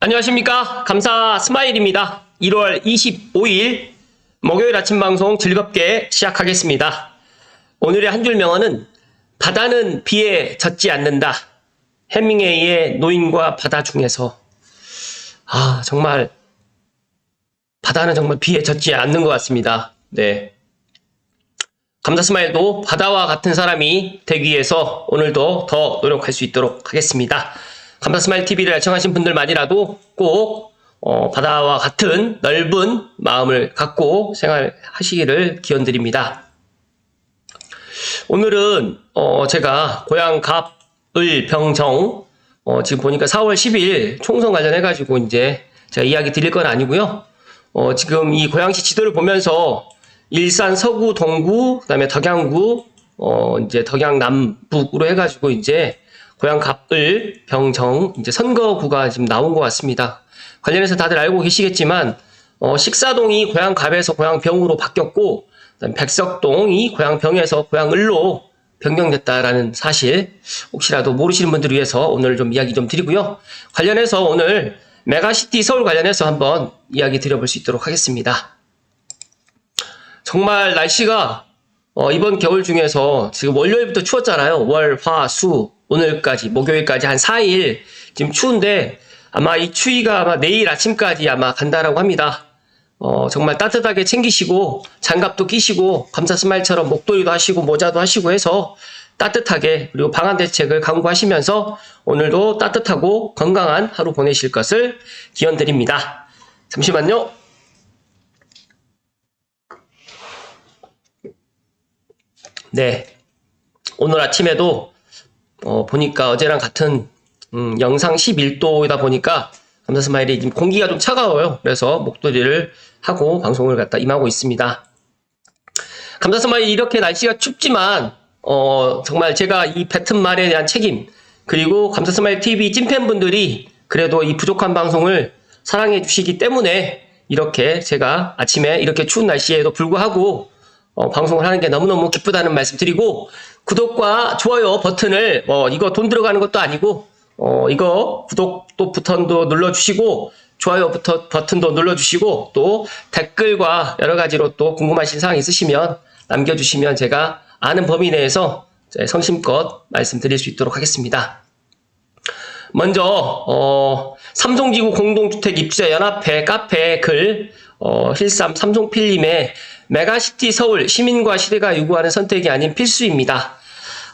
안녕하십니까. 감사 스마일입니다. 1월 25일 목요일 아침 방송 즐겁게 시작하겠습니다. 오늘의 한 줄 명언은 바다는 비에 젖지 않는다. 해밍웨이의 노인과 바다 중에서 정말 바다는 정말 비에 젖지 않는 것 같습니다. 네. 감사 스마일도 바다와 같은 사람이 되기 위해서 오늘도 더 노력할 수 있도록 하겠습니다. 감사 스마일 TV를 애청하신 분들만이라도 꼭 바다와 같은 넓은 마음을 갖고 생활하시기를 기원드립니다. 오늘은 제가 고향 갑을 병정 지금 보니까 4월 10일 총선 관련해가지고 이제 제가 이야기 드릴 건 아니고요. 지금 이 고양시 지도를 보면서 일산 서구, 동구, 그다음에 덕양구, 이제 덕양 남북으로 해가지고 이제 고향 갑을 병정 이제 선거구가 지금 나온 것 같습니다. 관련해서 다들 알고 계시겠지만 식사동이 고향 갑에서 고향 병으로 바뀌었고, 그다음에 백석동이 고향 병에서 고향 을로 변경됐다라는 사실 혹시라도 모르시는 분들을 위해서 오늘 좀 이야기 좀 드리고요. 관련해서 오늘 메가시티 서울 관련해서 한번 이야기 드려볼 수 있도록 하겠습니다. 정말 날씨가 이번 겨울 중에서 지금 월요일부터 추웠잖아요. 월, 화, 수, 오늘까지, 목요일까지 한 4일 지금 추운데 아마 이 추위가 아마 내일 아침까지 아마 간다라고 합니다. 정말 따뜻하게 챙기시고 장갑도 끼시고 감사 스마일처럼 목도리도 하시고 모자도 하시고 해서 따뜻하게 그리고 방한 대책을 강구하시면서 오늘도 따뜻하고 건강한 하루 보내실 것을 기원드립니다. 잠시만요. 네, 오늘 아침에도 보니까 어제랑 같은 영상 11도이다 보니까 감사 스마일이 지금 공기가 좀 차가워요. 그래서 목도리를 하고 방송을 갖다 임하고 있습니다. 감사 스마일이 이렇게 날씨가 춥지만 정말 제가 이 뱉은 말에 대한 책임, 그리고 감사 스마일 TV 찐팬분들이 그래도 이 부족한 방송을 사랑해 주시기 때문에 이렇게 제가 아침에 이렇게 추운 날씨에도 불구하고 방송을 하는 게 너무너무 기쁘다는 말씀 드리고, 구독과 좋아요 버튼을 이거 돈 들어가는 것도 아니고 이거 구독 버튼도 눌러주시고 좋아요 버튼도 눌러주시고 또 댓글과 여러가지로 또 궁금하신 사항 있으시면 남겨주시면 제가 아는 범위 내에서 성심껏 말씀드릴 수 있도록 하겠습니다. 먼저 삼성지구 공동주택 입주자 연합회 카페 글 힐삼 삼성필님의 메가시티 서울 시민과 시대가 요구하는 선택이 아닌 필수입니다.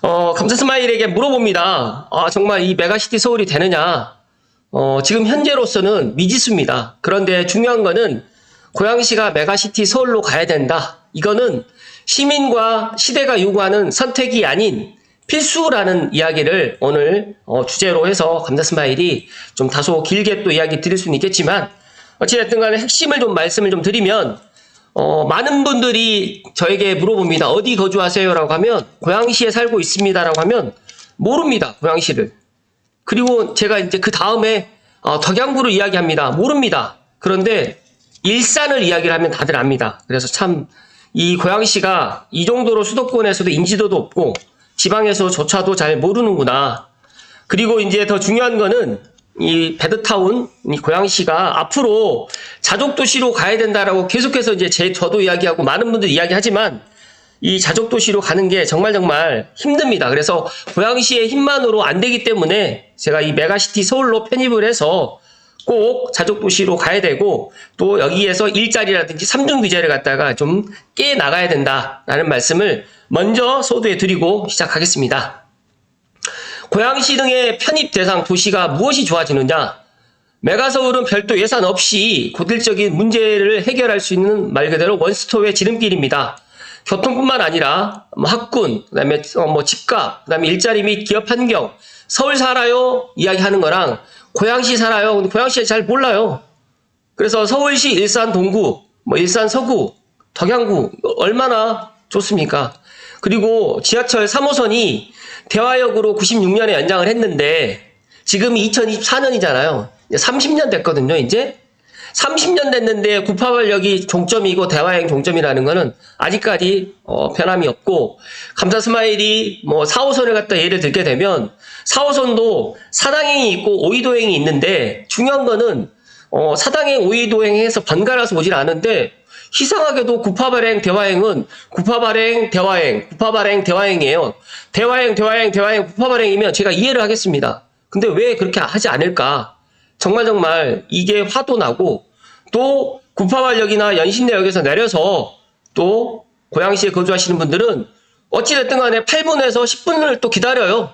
감사 스마일에게 물어봅니다. 정말 이 메가시티 서울이 되느냐? 지금 현재로서는 미지수입니다. 그런데 중요한 거는 고양시가 메가시티 서울로 가야 된다. 이거는 시민과 시대가 요구하는 선택이 아닌 필수라는 이야기를 오늘 주제로 해서 감사 스마일이 좀 다소 길게 또 이야기 드릴 수는 있겠지만 어찌됐든 간에 핵심을 좀 말씀을 좀 드리면 많은 분들이 저에게 물어봅니다. 어디 거주하세요? 라고 하면 고양시에 살고 있습니다. 라고 하면 모릅니다. 고양시를. 그리고 제가 이제 그 다음에 덕양구를 이야기합니다. 모릅니다. 그런데 일산을 이야기를 하면 다들 압니다. 그래서 참 이 고양시가 이 정도로 수도권에서도 인지도도 없고 지방에서조차도 잘 모르는구나. 그리고 이제 더 중요한 거는 이 배드타운, 이 고양시가 앞으로 자족도시로 가야 된다라고 계속해서 이제 저도 이야기하고 많은 분들이 이야기하지만 이 자족도시로 가는 게 정말 힘듭니다. 그래서 고양시의 힘만으로 안 되기 때문에 제가 이 메가시티 서울로 편입을 해서 꼭 자족도시로 가야 되고 또 여기에서 일자리라든지 삼중규제를 갖다가 좀 깨 나가야 된다라는 말씀을 먼저 소두에 드리고 시작하겠습니다. 고양시 등의 편입 대상 도시가 무엇이 좋아지느냐? 메가서울은 별도 예산 없이 고질적인 문제를 해결할 수 있는 말 그대로 원스톱의 지름길입니다. 교통뿐만 아니라 학군, 그다음에 집값, 그다음에 일자리 및 기업 환경, 서울 살아요 이야기하는 거랑 고양시 살아요. 근데 고양시에 잘 몰라요. 그래서 서울시 일산 동구, 일산 서구, 덕양구 얼마나 좋습니까? 그리고 지하철 3호선이 대화역으로 96년에 연장을 했는데 지금 2024년이잖아요. 30년 됐거든요, 이제. 30년 됐는데 구파발력이 종점이고 대화행 종점이라는 거는 아직까지 변함이 없고, 감사 스마일이 뭐 4호선을 갖다 예를 들게 되면 4호선도 사당행이 있고 오이도행이 있는데, 중요한 거는 4당행 오이도행에서 번갈아서 오질 않은데, 이상하게도 구파발행 대화행은 구파발행 대화행 구파발행 대화행이에요. 대화행 구파발행이면 제가 이해를 하겠습니다. 근데 왜 그렇게 하지 않을까? 정말 이게 화도 나고, 또 구파발역이나 연신내역에서 내려서 또 고양시에 거주하시는 분들은 어찌됐든 간에 8분에서 10분을 또 기다려요.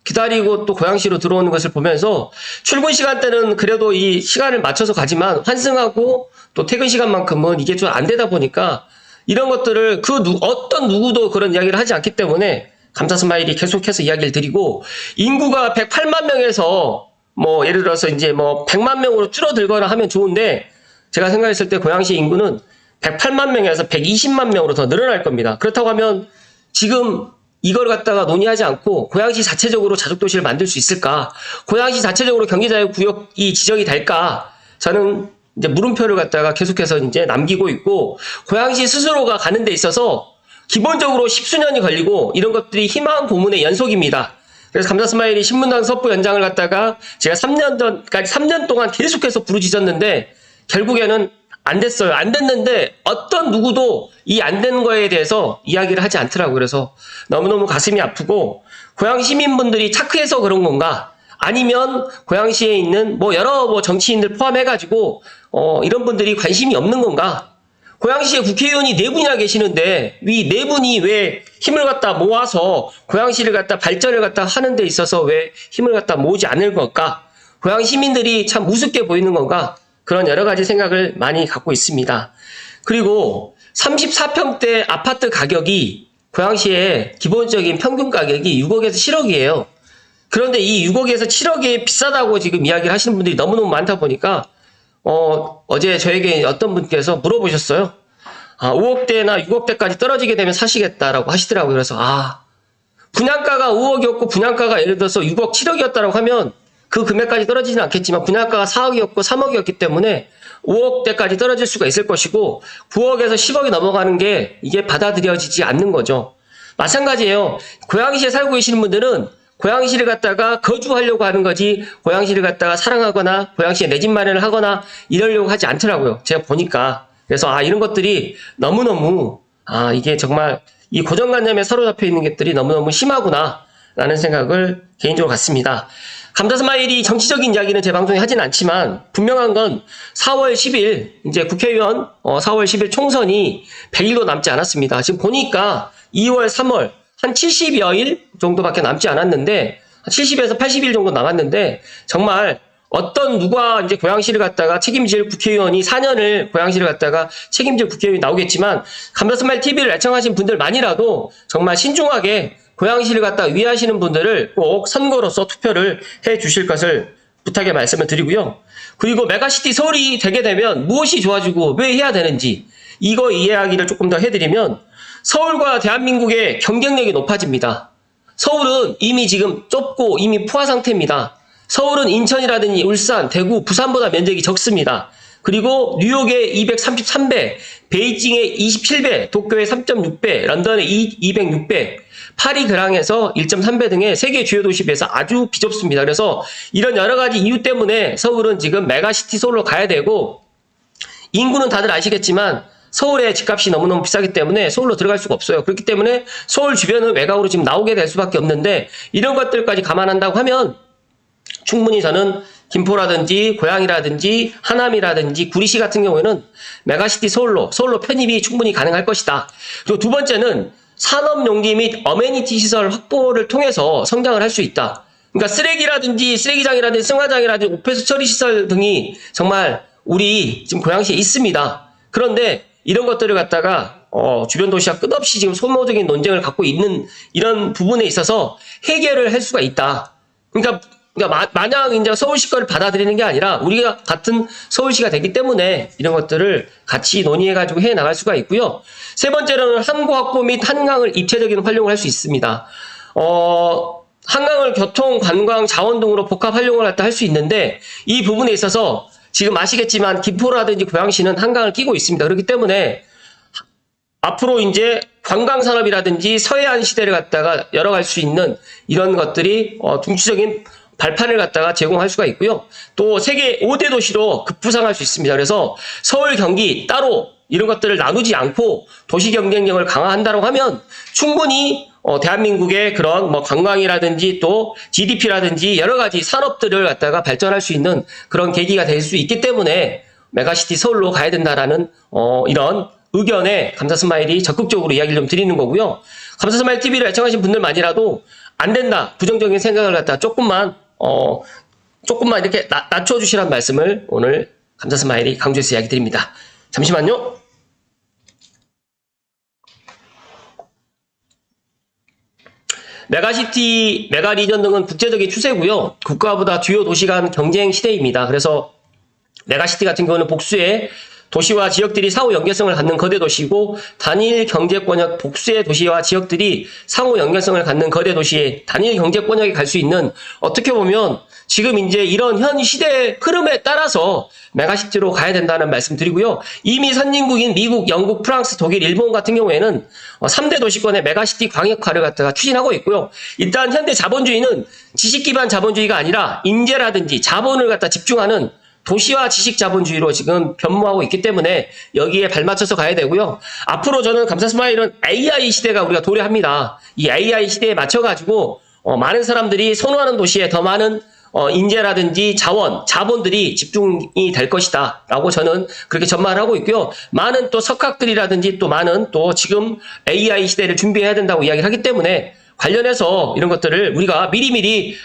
기다리고 또 고양시로 들어오는 것을 보면서 출근 시간대는 그래도 이 시간을 맞춰서 가지만 환승하고 또 퇴근 시간만큼은 이게 좀 안 되다 보니까, 이런 것들을 어떤 누구도 그런 이야기를 하지 않기 때문에 감사 스마일이 계속해서 이야기를 드리고, 인구가 108만 명에서 뭐 예를 들어서 이제 뭐 100만 명으로 줄어들거나 하면 좋은데, 제가 생각했을 때 고양시 인구는 108만 명에서 120만 명으로 더 늘어날 겁니다. 그렇다고 하면 지금 이걸 갖다가 논의하지 않고 고양시 자체적으로 자족도시를 만들 수 있을까? 고양시 자체적으로 경제자유구역이 지정이 될까? 저는 이제 물음표를 갖다가 계속해서 이제 남기고 있고, 고양시 스스로가 가는 데 있어서 기본적으로 10수년이 걸리고 이런 것들이 희망 고문의 연속입니다. 그래서 감사 스마일이 신문당 서부 연장을 갖다가 제가 3년 동안 계속해서 부르짖었는데 결국에는 안 됐어요. 안 됐는데 어떤 누구도 이 안 된 거에 대해서 이야기를 하지 않더라고요. 그래서 너무너무 가슴이 아프고, 고양 시민분들이 착해서 그런 건가? 아니면 고양시에 있는 뭐 여러 정치인들 포함해가지고 이런 분들이 관심이 없는 건가? 고양시에 국회의원이 4분이나 계시는데 이 4분이 왜 힘을 갖다 모아서 고양시를 갖다 발전을 갖다 하는 데 있어서 왜 힘을 갖다 모으지 않을 걸까? 고양 시민들이 참 우습게 보이는 건가? 그런 여러 가지 생각을 많이 갖고 있습니다. 그리고 34평대 아파트 가격이 고양시의 기본적인 평균 가격이 6억에서 7억이에요. 그런데 이 6억에서 7억이 비싸다고 지금 이야기를 하시는 분들이 너무너무 많다 보니까 어제 저에게 어떤 분께서 물어보셨어요. 5억대나 6억대까지 떨어지게 되면 사시겠다라고 하시더라고요. 그래서 분양가가 5억이었고 분양가가 예를 들어서 6억 7억이었다라고 하면 그 금액까지 떨어지진 않겠지만, 분양가가 4억이었고 3억이었기 때문에 5억대까지 떨어질 수가 있을 것이고, 9억에서 10억이 넘어가는 게 이게 받아들여지지 않는 거죠. 마찬가지예요. 고양시에 살고 계시는 분들은 고양시를 갖다가 거주하려고 하는 거지, 고양시를 갖다가 사랑하거나 고양시에 내 집 마련을 하거나 이러려고 하지 않더라고요. 제가 보니까. 그래서 이런 것들이 너무너무 이게 정말 이 고정관념에 사로잡혀 있는 것들이 너무너무 심하구나 라는 생각을 개인적으로 갖습니다. 감사 스마일이 정치적인 이야기는 제 방송에 하진 않지만, 분명한 건 4월 10일 이제 국회의원 4월 10일 총선이 100일도 남지 않았습니다. 지금 보니까 2월 3월 한 70여일 정도밖에 남지 않았는데, 70에서 80일 정도 남았는데, 정말 어떤 누가 이제 고양시를 갖다가 책임질 국회의원이 4년을 고양시를 갖다가 책임질 국회의원이 나오겠지만, 감사 스마일 TV를 애청하신 분들만이라도 정말 신중하게 고양시를 갖다 위하시는 분들을 꼭 선거로서 투표를 해 주실 것을 부탁의 말씀을 드리고요. 그리고 메가시티 서울이 되게 되면 무엇이 좋아지고 왜 해야 되는지 이거 이야기를 조금 더 해드리면, 서울과 대한민국의 경쟁력이 높아집니다. 서울은 이미 지금 좁고 이미 포화 상태입니다. 서울은 인천이라든지 울산, 대구, 부산보다 면적이 적습니다. 그리고 뉴욕의 233배, 베이징의 27배, 도쿄의 3.6배, 런던의 206배, 파리 그랑에서 1.3배 등의 세계 주요 도시에 비해서 아주 비좁습니다. 그래서 이런 여러 가지 이유 때문에 서울은 지금 메가시티 서울로 가야 되고, 인구는 다들 아시겠지만 서울의 집값이 너무너무 비싸기 때문에 서울로 들어갈 수가 없어요. 그렇기 때문에 서울 주변은 외곽으로 지금 나오게 될 수밖에 없는데, 이런 것들까지 감안한다고 하면 충분히 저는 김포라든지 고양이라든지 하남이라든지 구리시 같은 경우에는 메가시티 서울로 편입이 충분히 가능할 것이다. 그리고 두 번째는 산업용지 및 어메니티 시설 확보를 통해서 성장을 할 수 있다. 그러니까 쓰레기장이라든지 승화장이라든지 오폐수 처리 시설 등이 정말 우리 지금 고양시에 있습니다. 그런데 이런 것들을 갖다가 주변 도시와 끝없이 지금 소모적인 논쟁을 갖고 있는 이런 부분에 있어서 해결을 할 수가 있다. 그러니까 마냥 이제 서울시 거를 받아들이는 게 아니라 우리가 같은 서울시가 되기 때문에 이런 것들을 같이 논의해가지고 해 나갈 수가 있고요. 세 번째로는 항구 확보 및 한강을 입체적인 활용을 할 수 있습니다. 한강을 교통, 관광, 자원 등으로 복합 활용을 할 수 있는데, 이 부분에 있어서 지금 아시겠지만 김포라든지 고양시는 한강을 끼고 있습니다. 그렇기 때문에 앞으로 이제 관광산업이라든지 서해안 시대를 갖다가 열어갈 수 있는 이런 것들이 중추적인 발판을 갖다가 제공할 수가 있고요. 또 세계 5대 도시로 급부상할 수 있습니다. 그래서 서울, 경기 따로 이런 것들을 나누지 않고 도시 경쟁력을 강화한다고 하면 충분히 대한민국의 그런 뭐 관광이라든지 또 GDP라든지 여러 가지 산업들을 갖다가 발전할 수 있는 그런 계기가 될 수 있기 때문에 메가시티 서울로 가야 된다라는 이런 의견에 감사스마일이 적극적으로 이야기를 좀 드리는 거고요. 감사스마일 TV를 애청하신 분들만이라도 안 된다, 부정적인 생각을 갖다 조금만 이렇게 낮춰주시라는 말씀을 오늘 감사스마일이 강조해서 이야기 드립니다. 잠시만요. 메가시티, 메가리전 등은 국제적인 추세고요. 국가보다 주요 도시 간 경쟁 시대입니다. 그래서 메가시티 같은 경우는 복수의 도시와 지역들이 상호 연계성을 갖는 거대 도시이고 단일 경제권역 복수의 도시와 지역들이 상호 연계성을 갖는 거대 도시의 단일 경제권역에 갈 수 있는 어떻게 보면 지금 이제 이런 현 시대의 흐름에 따라서 메가시티로 가야 된다는 말씀 드리고요. 이미 선진국인 미국, 영국, 프랑스, 독일, 일본 같은 경우에는 3대 도시권의 메가시티 광역화를 갖다가 추진하고 있고요. 일단 현대 자본주의는 지식 기반 자본주의가 아니라 인재라든지 자본을 갖다 집중하는 도시와 지식 자본주의로 지금 변모하고 있기 때문에 여기에 발맞춰서 가야 되고요. 앞으로 저는 감사스마일은 AI 시대가 우리가 도래합니다. 이 AI 시대에 맞춰가지고 많은 사람들이 선호하는 도시에 더 많은 인재라든지 자본들이 집중이 될 것이다 라고 저는 그렇게 전망을 하고 있고요. 많은 또 석학들이라든지 또 많은 또 지금 AI 시대를 준비해야 된다고 이야기를 하기 때문에 관련해서 이런 것들을 우리가 미리미리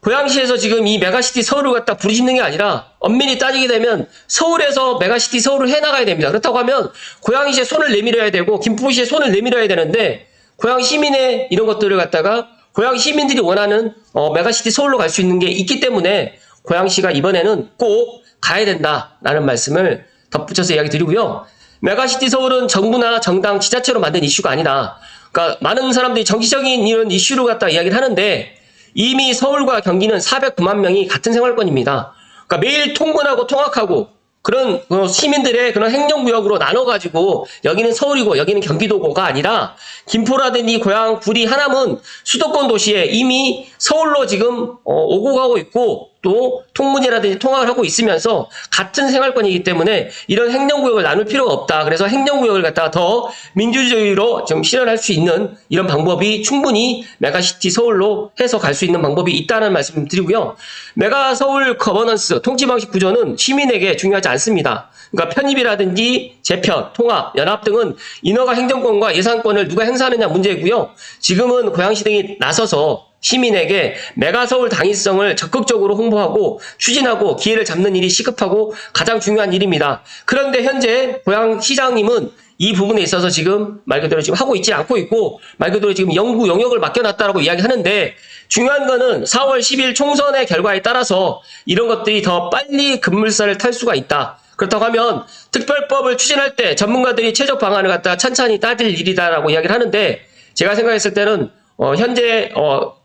고양시에서 지금 이 메가시티 서울을 갖다 부르짖는 게 아니라 엄밀히 따지게 되면 서울에서 메가시티 서울을 해나가야 됩니다. 그렇다고 하면 고양시에 손을 내밀어야 되고 김포시에 손을 내밀어야 되는데 고양 시민의 이런 것들을 갖다가 고양 시민들이 원하는 메가시티 서울로 갈 수 있는 게 있기 때문에 고양시가 이번에는 꼭 가야 된다라는 말씀을 덧붙여서 이야기 드리고요. 메가시티 서울은 정부나 정당, 지자체로 만든 이슈가 아니다. 그러니까 많은 사람들이 정치적인 이런 이슈로 갖다 이야기를 하는데 이미 서울과 경기는 409만 명이 같은 생활권입니다. 그러니까 매일 통근하고 통학하고 그런 시민들의 그런 행정구역으로 나눠가지고 여기는 서울이고 여기는 경기도고가 아니라 김포라든지 고양, 구리, 하남은 수도권 도시에 이미 서울로 지금 오고 가고 있고 또 통문이라든지 통학을 하고 있으면서 같은 생활권이기 때문에 이런 행정구역을 나눌 필요가 없다. 그래서 행정구역을 갖다가 더 민주주의로 좀 실현할 수 있는 이런 방법이 충분히 메가시티 서울로 해서 갈 수 있는 방법이 있다는 말씀 드리고요. 메가 서울 거버넌스 통치방식 구조는 시민에게 중요하지 않습니다. 그러니까 편입이라든지 재편, 통합, 연합 등은 인허가 행정권과 예산권을 누가 행사하느냐 문제고요. 지금은 고양시 등이 나서서 시민에게 메가서울 당위성을 적극적으로 홍보하고 추진하고 기회를 잡는 일이 시급하고 가장 중요한 일입니다. 그런데 현재 고양시장님은 이 부분에 있어서 지금 말 그대로 지금 하고 있지 않고 있고 말 그대로 지금 연구 영역을 맡겨놨다라고 이야기하는데 중요한 거는 4월 10일 총선의 결과에 따라서 이런 것들이 더 빨리 급물살을 탈 수가 있다. 그렇다고 하면 특별법을 추진할 때 전문가들이 최적 방안을 갖다가 찬찬히 따질 일이다라고 이야기를 하는데 제가 생각했을 때는 현재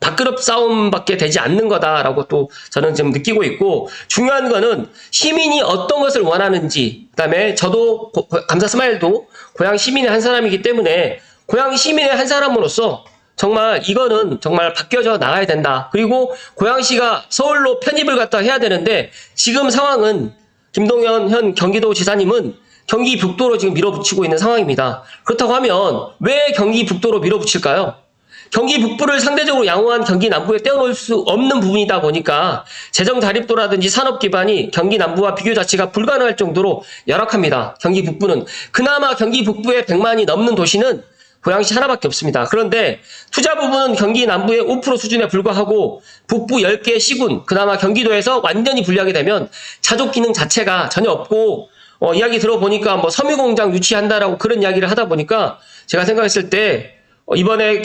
밥그릇 싸움밖에 되지 않는 거다라고 또 저는 지금 느끼고 있고 중요한 거는 시민이 어떤 것을 원하는지 그다음에 저도 감사스마일도 고양 시민의 한 사람이기 때문에 고양 시민의 한 사람으로서 정말 이거는 정말 바뀌어져 나가야 된다. 그리고 고양시가 서울로 편입을 갖다 해야 되는데 지금 상황은 김동연 현 경기도지사님은 경기 북도로 지금 밀어붙이고 있는 상황입니다. 그렇다고 하면 왜 경기 북도로 밀어붙일까요? 경기 북부를 상대적으로 양호한 경기 남부에 떼어놓을 수 없는 부분이다 보니까 재정 자립도라든지 산업 기반이 경기 남부와 비교 자체가 불가능할 정도로 열악합니다. 경기 북부는 그나마 경기 북부에 100만이 넘는 도시는 고양시 하나밖에 없습니다. 그런데 투자 부분은 경기 남부의 5% 수준에 불과하고 북부 10개 시군 그나마 경기도에서 완전히 분리하게 되면 자족 기능 자체가 전혀 없고 이야기 들어보니까 뭐 섬유공장 유치한다라고 그런 이야기를 하다 보니까 제가 생각했을 때 이번에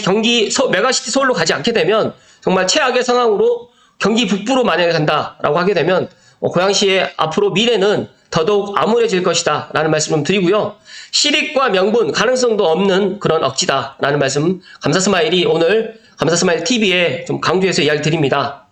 메가시티 서울로 가지 않게 되면 정말 최악의 상황으로 경기 북부로 만약에 간다라고 하게 되면 고양시의 앞으로 미래는 더더욱 암울해질 것이다 라는 말씀 좀 드리고요. 실익과 명분, 가능성도 없는 그런 억지다 라는 말씀 감사스마일이 오늘 감사스마일 TV에 좀 강조해서 이야기 드립니다.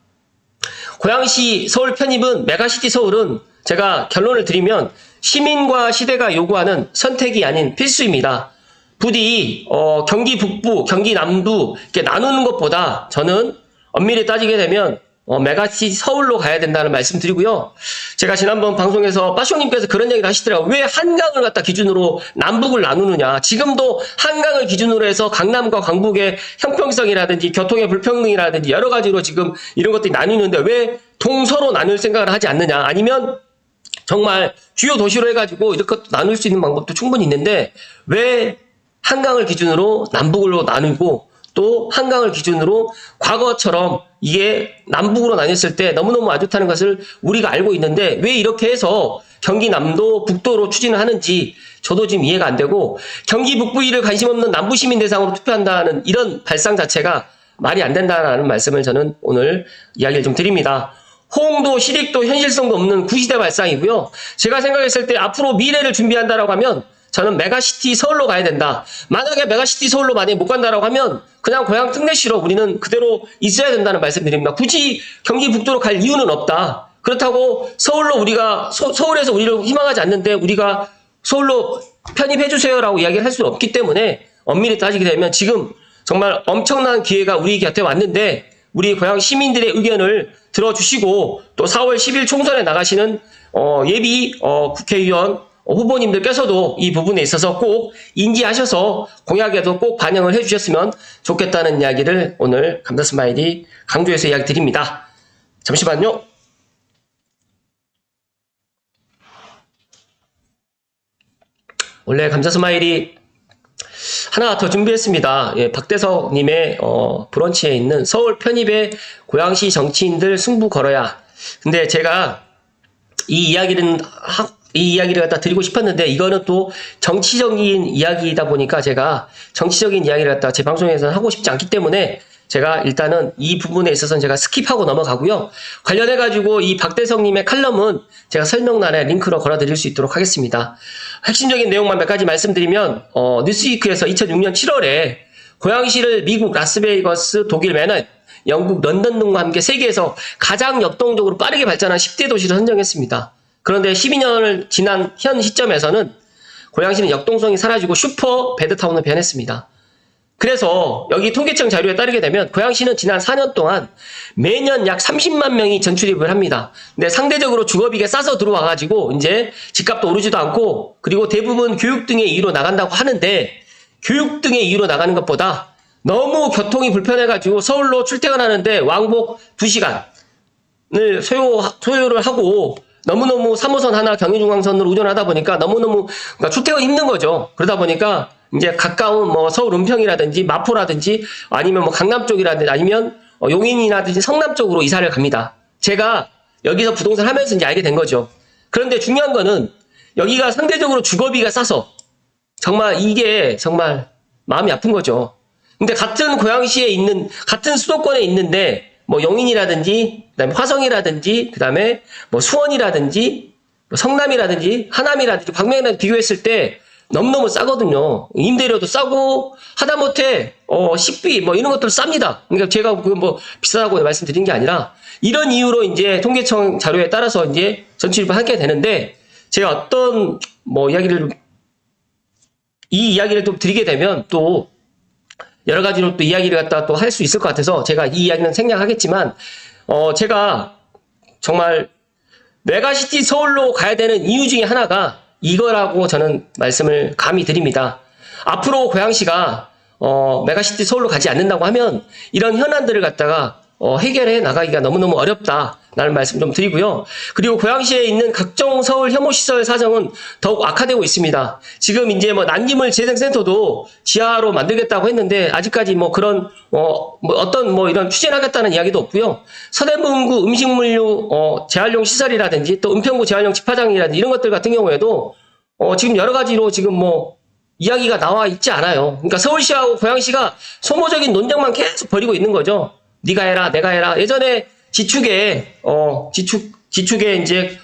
고양시 서울 편입은 메가시티 서울은 제가 결론을 드리면 시민과 시대가 요구하는 선택이 아닌 필수입니다. 부디 경기 북부, 경기 남부 이렇게 나누는 것보다 저는 엄밀히 따지게 되면 메가시티 서울로 가야 된다는 말씀 드리고요. 제가 지난번 방송에서 빠쇼님께서 그런 얘기를 하시더라고요. 왜 한강을 갖다 기준으로 남북을 나누느냐. 지금도 한강을 기준으로 해서 강남과 광북의 형평성이라든지 교통의 불평등이라든지 여러 가지로 지금 이런 것들이 나뉘는데 왜 동서로 나눌 생각을 하지 않느냐. 아니면 정말 주요 도시로 해가지고 이렇게 나눌 수 있는 방법도 충분히 있는데 왜 한강을 기준으로 남북으로 나누고 또 한강을 기준으로 과거처럼 이게 남북으로 나뉘었을 때 너무너무 안 좋다는 것을 우리가 알고 있는데 왜 이렇게 해서 경기 남도 북도로 추진을 하는지 저도 지금 이해가 안 되고 경기 북부 일을 관심 없는 남부 시민 대상으로 투표한다는 이런 발상 자체가 말이 안 된다는 말씀을 저는 오늘 이야기를 좀 드립니다. 호응도 실익도 현실성도 없는 구시대 발상이고요. 제가 생각했을 때 앞으로 미래를 준비한다라고 하면 저는 메가시티 서울로 가야 된다. 만약에 메가시티 서울로 만약에 못 간다라고 하면 그냥 고향 특례시로 우리는 그대로 있어야 된다는 말씀드립니다. 굳이 경기 북도로 갈 이유는 없다. 그렇다고 서울로 우리가 서울에서 우리를 희망하지 않는데 우리가 서울로 편입해 주세요라고 이야기를 할 수는 없기 때문에 엄밀히 따지게 되면 지금 정말 엄청난 기회가 우리 곁에 왔는데 우리 고향 시민들의 의견을 들어주시고 또 4월 10일 총선에 나가시는 예비 국회의원 후보님들께서도 이 부분에 있어서 꼭 인지하셔서 공약에도 꼭 반영을 해주셨으면 좋겠다는 이야기를 오늘 감자스마일이 강조해서 이야기 드립니다. 잠시만요. 원래 감자스마일이 하나 더 준비했습니다. 예, 박대석님의 브런치에 있는 서울 편입의 고양시 정치인들 승부 걸어야. 근데 제가 이 이야기를 갖다 드리고 싶었는데 이거는 또 정치적인 이야기이다 보니까 제가 정치적인 이야기를 갖다 제 방송에서는 하고 싶지 않기 때문에 제가 일단은 이 부분에 있어서는 제가 스킵하고 넘어가고요. 관련해가지고 이 박대성님의 칼럼은 제가 설명란에 링크로 걸어드릴 수 있도록 하겠습니다. 핵심적인 내용만 몇 가지 말씀드리면 뉴스위크에서 2006년 7월에 고양시를 미국 라스베이거스, 독일 맨하탄, 영국 런던 등과 함께 세계에서 가장 역동적으로 빠르게 발전한 10대 도시를 선정했습니다. 그런데 12년을 지난 현 시점에서는 고양시는 역동성이 사라지고 슈퍼 배드타운으로 변했습니다. 그래서 여기 통계청 자료에 따르게 되면 고양시는 지난 4년 동안 매년 약 30만 명이 전출입을 합니다. 근데 상대적으로 주거비가 싸서 들어와가지고 이제 집값도 오르지도 않고 그리고 대부분 교육 등의 이유로 나간다고 하는데 교육 등의 이유로 나가는 것보다 너무 교통이 불편해가지고 서울로 출퇴근하는데 왕복 2시간을 소요를 하고 너무너무 3호선 하나 경의중앙선으로 운전하다 보니까 너무너무 그러니까 출퇴근이 힘든 거죠. 그러다 보니까 이제 가까운 뭐 서울 은평이라든지 마포라든지 아니면 뭐 강남 쪽이라든지 아니면 용인이라든지 성남 쪽으로 이사를 갑니다. 제가 여기서 부동산 하면서 이제 알게 된 거죠. 그런데 중요한 거는 여기가 상대적으로 주거비가 싸서 정말 이게 정말 마음이 아픈 거죠. 근데 같은 고양시에 있는 같은 수도권에 있는데 뭐 용인이라든지 그다음에 화성이라든지 그다음에 뭐 수원이라든지 뭐 성남이라든지 하남이라든지 광명이라든지 비교했을 때 너무너무 싸거든요. 임대료도 싸고 하다못해 식비 뭐 이런 것들 쌉니다. 그러니까 제가 그 뭐 비싸다고 말씀드린 게 아니라 이런 이유로 이제 통계청 자료에 따라서 이제 전출입을 하게 되는데 제가 어떤 뭐 이 이야기를 또 드리게 되면 또 여러 가지로 또 이야기를 갖다 또 할 수 있을 것 같아서 제가 이 이야기는 생략하겠지만 제가 정말 메가시티 서울로 가야 되는 이유 중에 하나가 이거라고 저는 말씀을 감히 드립니다. 앞으로 고양시가 메가시티 서울로 가지 않는다고 하면 이런 현안들을 갖다가 해결해 나가기가 너무너무 어렵다라는 말씀 좀 드리고요. 그리고 고양시에 있는 각종 서울 혐오시설 사정은 더욱 악화되고 있습니다. 지금 이제 뭐 난임을 재생센터도 지하로 만들겠다고 했는데 아직까지 뭐 그런 어떤 뭐 이런 추진하겠다는 이야기도 없고요. 서대문구 음식물류 재활용 시설이라든지 또 은평구 재활용 집화장이라든지 이런 것들 같은 경우에도 지금 여러 가지로 지금 뭐 이야기가 나와 있지 않아요. 그러니까 서울시하고 고양시가 소모적인 논쟁만 계속 벌이고 있는 거죠. 네가 해라, 내가 해라. 예전에 지축에 이제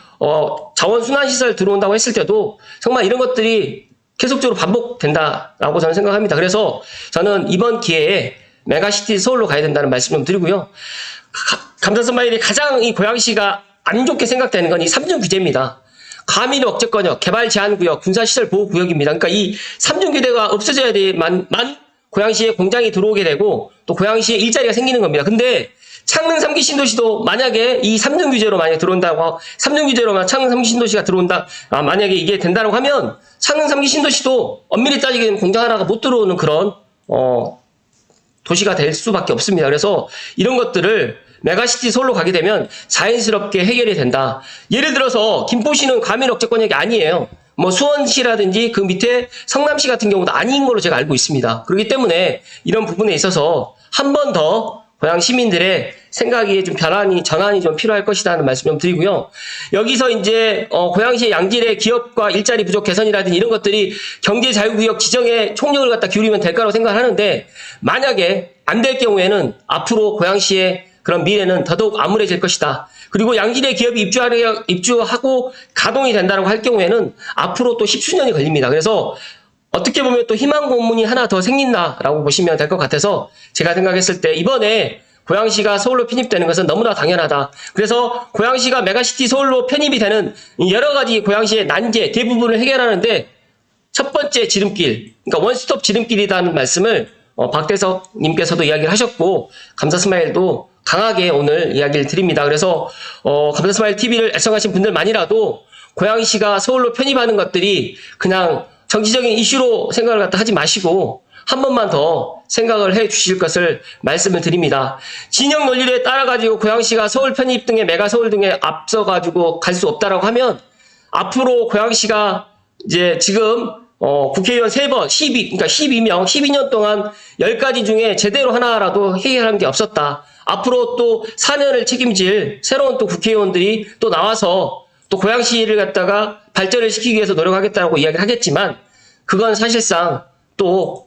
자원순환시설 들어온다고 했을 때도 정말 이런 것들이 계속적으로 반복된다라고 저는 생각합니다. 그래서 저는 이번 기회에 메가시티 서울로 가야 된다는 말씀 좀 드리고요. 감자스마일이 가장 이 고양시가 안 좋게 생각되는 건 이 3중 규제입니다. 가밀 억제권역, 개발 제한 구역, 군사시설 보호 구역입니다. 그러니까 이 3중 규제가 없어져야 돼만 고양시에 공장이 들어오게 되고 또 고양시에 일자리가 생기는 겁니다. 근데 창릉 3기 신도시도 만약에 이 3중 규제로 만약에 들어온다고, 3중 규제로만 창릉 3기 신도시가 들어온다, 만약에 이게 된다고 하면 창릉 3기 신도시도 엄밀히 따지게 되면 공장 하나가 못 들어오는 그런, 도시가 될 수밖에 없습니다. 그래서 이런 것들을 메가시티 서울로 가게 되면 자연스럽게 해결이 된다. 예를 들어서 김포시는 가밀 억제권역이 아니에요. 뭐 수원시라든지 그 밑에 성남시 같은 경우도 아닌 걸로 제가 알고 있습니다. 그렇기 때문에 이런 부분에 있어서 한 번 더 고양 시민들의 생각이 좀 전환이 좀 필요할 것이라는 말씀 좀 드리고요. 여기서 이제 고양시의 양질의 기업과 일자리 부족 개선이라든지 이런 것들이 경제자유구역 지정에 총력을 갖다 기울이면 될 거라고 생각하는데, 만약에 안 될 경우에는 앞으로 고양시의 그런 미래는 더더욱 암울해질 것이다. 그리고 양질의 기업이 입주하고 가동이 된다고 할 경우에는 앞으로 또 10수년이 걸립니다. 그래서 어떻게 보면 또 희망 고문이 하나 더 생긴다라고 보시면 될 것 같아서 제가 생각했을 때 이번에 고양시가 서울로 편입되는 것은 너무나 당연하다. 그래서 고양시가 메가시티 서울로 편입이 되는 여러 가지 고양시의 난제 대부분을 해결하는데 첫 번째 지름길, 그러니까 원스톱 지름길이라는 말씀을 박대석 님께서도 이야기를 하셨고 감사스마일도 강하게 오늘 이야기를 드립니다. 그래서 감사스마일 TV를 애청하신 분들만이라도 고양시가 서울로 편입하는 것들이 그냥 정치적인 이슈로 생각을 갖다 하지 마시고 한 번만 더 생각을 해 주실 것을 말씀을 드립니다. 진영 논리에 따라가지고 고양시가 서울 편입 등의 메가 서울 등에 앞서가지고 갈 수 없다라고 하면 앞으로 고양시가 이제 지금 국회의원 3번, 그러니까 12년 동안 10가지 중에 제대로 하나라도 해결한 게 없었다. 앞으로 또 4년을 책임질 새로운 또 국회의원들이 또 나와서 또 고양시를 갖다가 발전을 시키기 위해서 노력하겠다고 이야기를 하겠지만 그건 사실상 또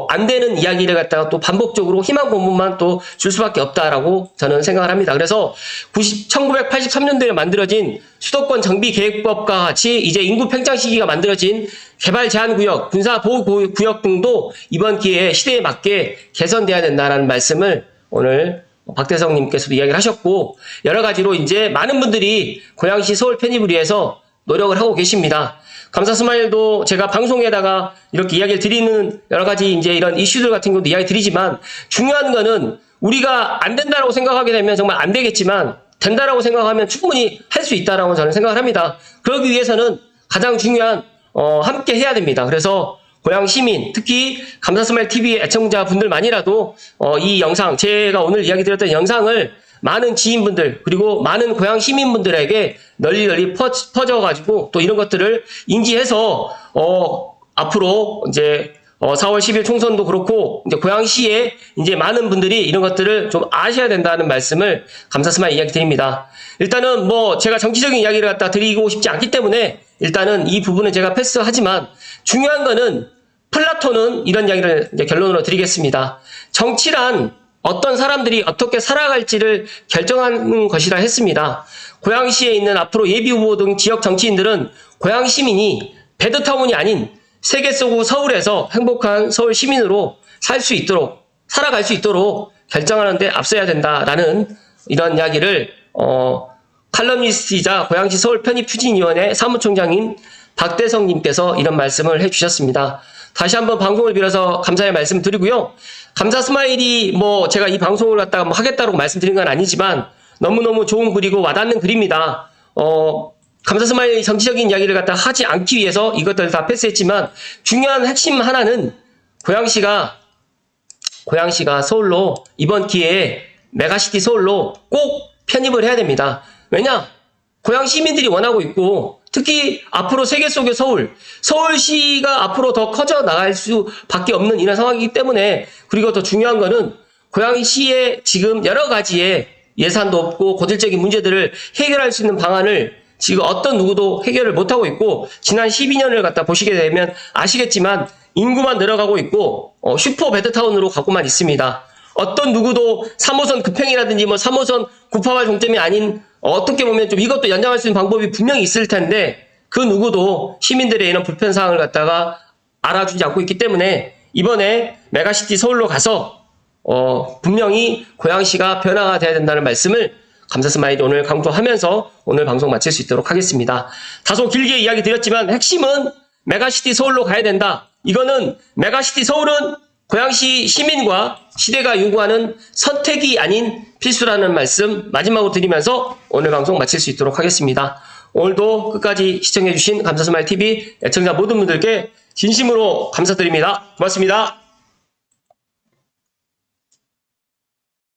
안 되는 이야기를 갖다가 또 반복적으로 희망 고문만 또 줄 수밖에 없다라고 저는 생각을 합니다. 그래서 1983년도에 만들어진 수도권 정비 계획법과 같이 이제 인구 팽창 시기가 만들어진 개발 제한 구역, 군사 보호 구역 등도 이번 기회에 시대에 맞게 개선돼야 된다라는 말씀을 오늘 박대성 님께서도 이야기를 하셨고 여러 가지로 이제 많은 분들이 고양시 서울 편입을 위해서 노력을 하고 계십니다. 감사스마일도 제가 방송에다가 이렇게 이야기를 드리는 여러 가지 이제 이런 이슈들 같은 것도 이야기 드리지만 중요한 거는 우리가 안 된다라고 생각하게 되면 정말 안 되겠지만 된다라고 생각하면 충분히 할 수 있다라고 저는 생각을 합니다. 그러기 위해서는 가장 중요한 함께 해야 됩니다. 그래서 고양 시민, 특히 감사스마일 TV 애청자분들만이라도 이 영상, 제가 오늘 이야기 드렸던 영상을 많은 지인분들 그리고 많은 고양 시민분들에게 널리 퍼져가지고 또 이런 것들을 인지해서 앞으로 이제 4월 10일 총선도 그렇고 이제 고양시에 이제 많은 분들이 이런 것들을 좀 아셔야 된다는 말씀을 감사스마일 이야기 드립니다. 일단은 뭐 제가 정치적인 이야기를 갖다 드리고 싶지 않기 때문에 일단은 이 부분은 제가 패스하지만 중요한 거는 플라톤은 이런 이야기를 이제 결론으로 드리겠습니다. 정치란 어떤 사람들이 어떻게 살아갈지를 결정하는 것이라 했습니다. 고양시에 있는 앞으로 예비후보 등 지역 정치인들은 고양 시민이 배드타운이 아닌 세계 속 서울에서 행복한 서울 시민으로 살아갈 수 있도록 결정하는 데 앞서야 된다라는 이런 이야기를 칼럼니스트이자 고양시 서울 편입 추진위원회 사무총장인 박대성 님께서 이런 말씀을 해주셨습니다. 다시 한번 방송을 빌어서 감사의 말씀 드리고요. 감사스마일이 뭐 제가 이 방송을 갖다가 뭐 하겠다고 말씀드린 건 아니지만 너무너무 좋은 글이고 와닿는 글입니다. 감사스마일 정치적인 이야기를 갖다 하지 않기 위해서 이것들을 다 패스했지만 중요한 핵심 하나는 고양시가 서울로 이번 기회에 메가시티 서울로 꼭 편입을 해야 됩니다. 왜냐? 고양 시민들이 원하고 있고 특히 앞으로 세계 속의 서울시가 앞으로 더 커져 나갈 수밖에 없는 이런 상황이기 때문에 그리고 더 중요한 거는 고양시의 지금 여러 가지의 예산도 없고 고질적인 문제들을 해결할 수 있는 방안을 지금 어떤 누구도 해결을 못하고 있고 지난 12년을 갖다 보시게 되면 아시겠지만 인구만 늘어가고 있고 슈퍼 베드타운으로 가고만 있습니다. 어떤 누구도 3호선 급행이라든지 뭐 3호선 구파발 종점이 아닌 어떻게 보면 좀 이것도 연장할 수 있는 방법이 분명히 있을 텐데 그 누구도 시민들의 이런 불편사항을 갖다가 알아주지 않고 있기 때문에 이번에 메가시티 서울로 가서 분명히 고양시가 변화가 돼야 된다는 말씀을 감사 스마일이 오늘 강조하면서 오늘 방송 마칠 수 있도록 하겠습니다. 다소 길게 이야기 드렸지만 핵심은 메가시티 서울로 가야 된다. 이거는 메가시티 서울은 고양시 시민과 시대가 요구하는 선택이 아닌 필수라는 말씀 마지막으로 드리면서 오늘 방송 마칠 수 있도록 하겠습니다. 오늘도 끝까지 시청해주신 감사스마일TV 애청자 모든 분들께 진심으로 감사드립니다. 고맙습니다.